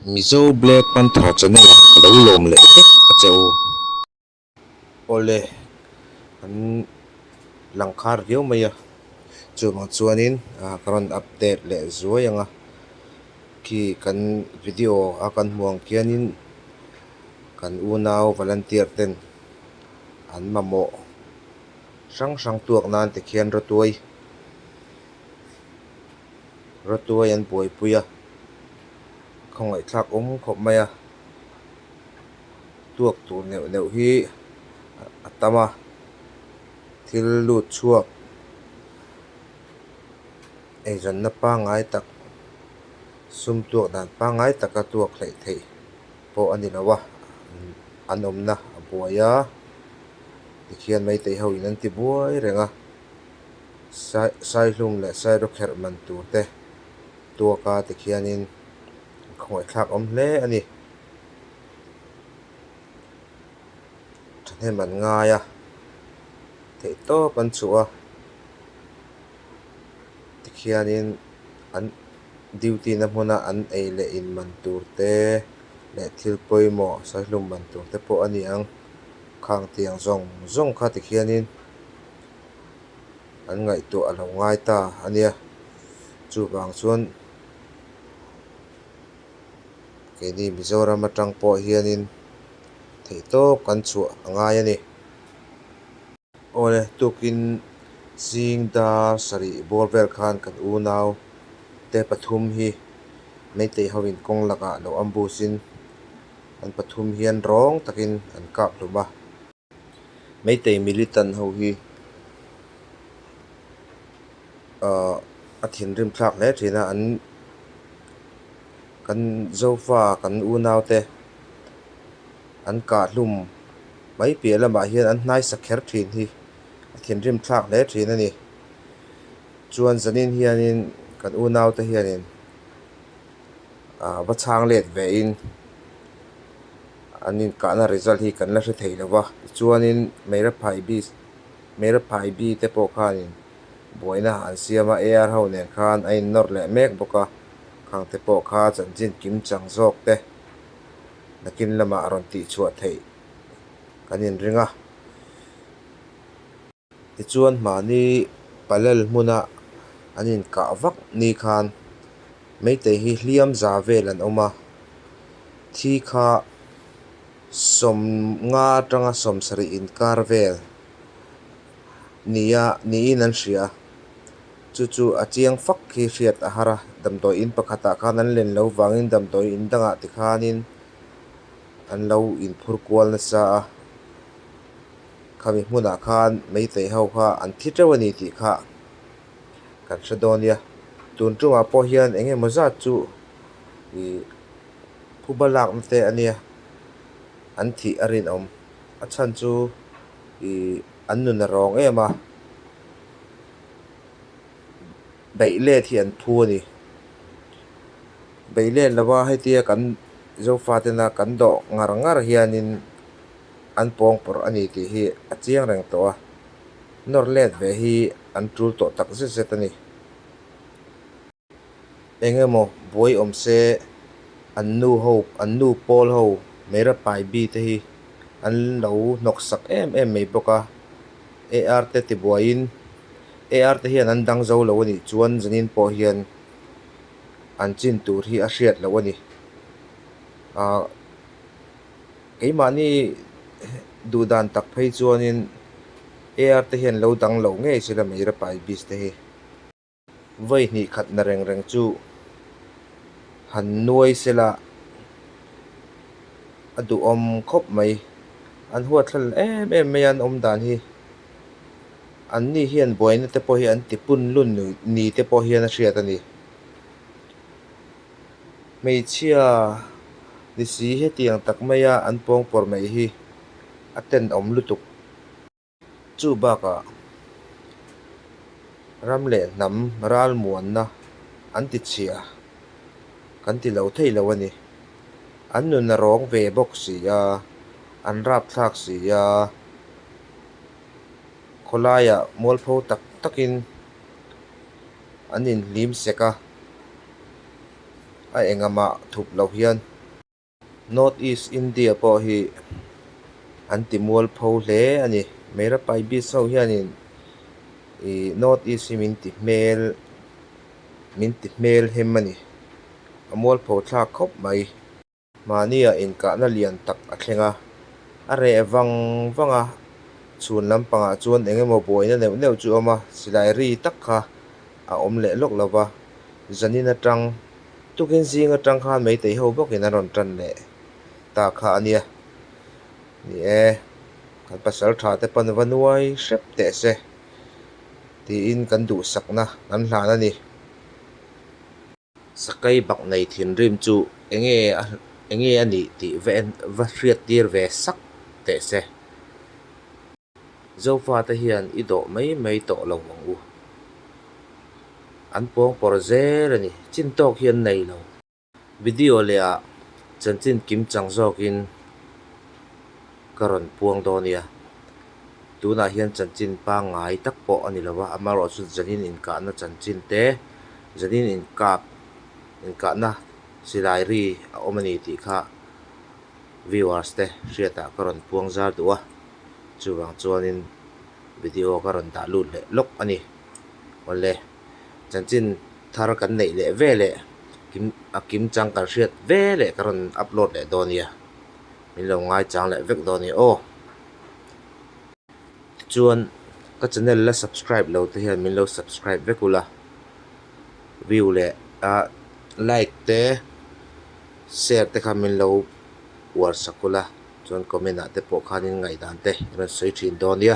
Mizo black pan thọ chane la lo lom le tek a cheu ole an langkhar riau maya chu ma chuanin current update le zuayanga ki kan video a kan muang kianin kan unau volunteer ten an mamo sang sang tuak nan te khian ratuai an poi puya khongai thlak khop maya tuak tu neu neu hi atama thil lut chuak jan na pa ngai tak sum tuak dan pa ngai taka tuak hlei thei po ani lawa anom na abuaya tikhian mai te ho in an ti buai renga sai hlum le sai ro kher man tur te tuaka tikhianin khongai thlak hle ani thane man ngaya thei to pan chuwa tikhianin an duty na hmuna an ei le in man tur te le thil poimo sai hlum man tur te po ani ang khang tiang zong kha tikhianin an ngai tu alo ngai ta ania chu bang chuan ke ni Mizoram atang po hianin thei to kan chu angai ani ole tukin singda sari borvel khan kan unau te pathum hi meite hawin kong laka lo ambusin an pathum hian rong takin an kap hluma meite militant ho hi a thin rim thlak le thina an kan zofa kan unau te an ka hlum mai pia lama hian an hnai sakher thin hi a thin rim thlak le thin ani chuan zanin hianin kan unau te hianin va chang let ve in anin kana result hi kan la hre thei lawa chuanin meira phai bi te po khanin boina an siama ar ho nen khan a in nor le mek boka khang te po kha chanchin kim chang zok te nakin lama ron ti chuat thei kanin ringa ti chuan mani palal hmuna anin ka vak ni khan meite hi hliam za vel an oma thi kha som nga tanga som sari in kar vel ni in an hria chu a chiang fak khi hriat a hara damdawi in pakhata khan an len lo wangin damdawi in danga ti khanin an lo in phur kual na cha a khami hmuna khan meite ho kha an thi tawani ti kha kan hradonia tun tuma po hian enge maza chu i phubalak na te ania an thi arin om a chan chu i an nun a rong ema beile thi an thu ani beile lawa hetia kan zofa tena kan do ngar hianin an pong por ani ti hi a chiang reng to a norlet ve hi an tul to tak zet ani engemaw buai omse an nu pol ho mera pai bi te hi an lo nok sak em mai boka ar te ti buain ar te hian an dang zo lo ani chuan zanin po hian an chin tur hi a hriat lo ani keimani dudan tak phei chuanin ar te hian lo dang lo nge sila mera pai bis te hi voi ni khat na reng chu han nuai sela adu om khop mai an huat thlal em mai an om dan hi an ni hian boina te po hi an ti pun lun ni te po hian a hriat ani meichhia ni si he tiang tak maya an pong por mai hi aten om lutuk chu baka ramle nam ral muan na an ti chia kan ti lo thei lo ani an nun na rong ve bok si ya an rap thlak si ya kholaya molpho tak takin anin lim seka a engama thup lo hian North East India po hi an timual pho hle ani mera pai bi so hianin I North East min ti hmel hem ani amual pho thla khop mai mania in ka na lian tak a thlenga a re wanga chun lampanga chuan engemaw boina neuh chu ama silai ri tak kha a om le lok lova zanin atang tukin zing atang khan mei tei ho bokin a ron tran le ta kha ania ni kan pasal tha te pan vanuai hrep te se ti in kan du sakna kan hlan ani sakai bak nei thin rim chu enge ani ti va hriat tir ve sak te se zofa ta hian I do mai to lo wang u an pawng por zel ani chin tok hian nei lo video le a chanchin kim chang zokin karon puang do nia tuna hian chanchin pa ngai tak po ani lowa amaro chu zanin in ka na chanchin te zanin in ka na silai ri a omani ti kha viewers te hriata karon puang zar duwa chuwang chuanin video karon da lut le lok ani ole chanchin thar kan nei le vele kim chang kan hriat vele karon upload le donia min lo ngai chang le vek doni o chuan ka channel la subscribe lo te hian min lo subscribe vekula view le a like te share te kha min lo war sakula chuan comment ate po khanin ngai dan te ran sei thin donia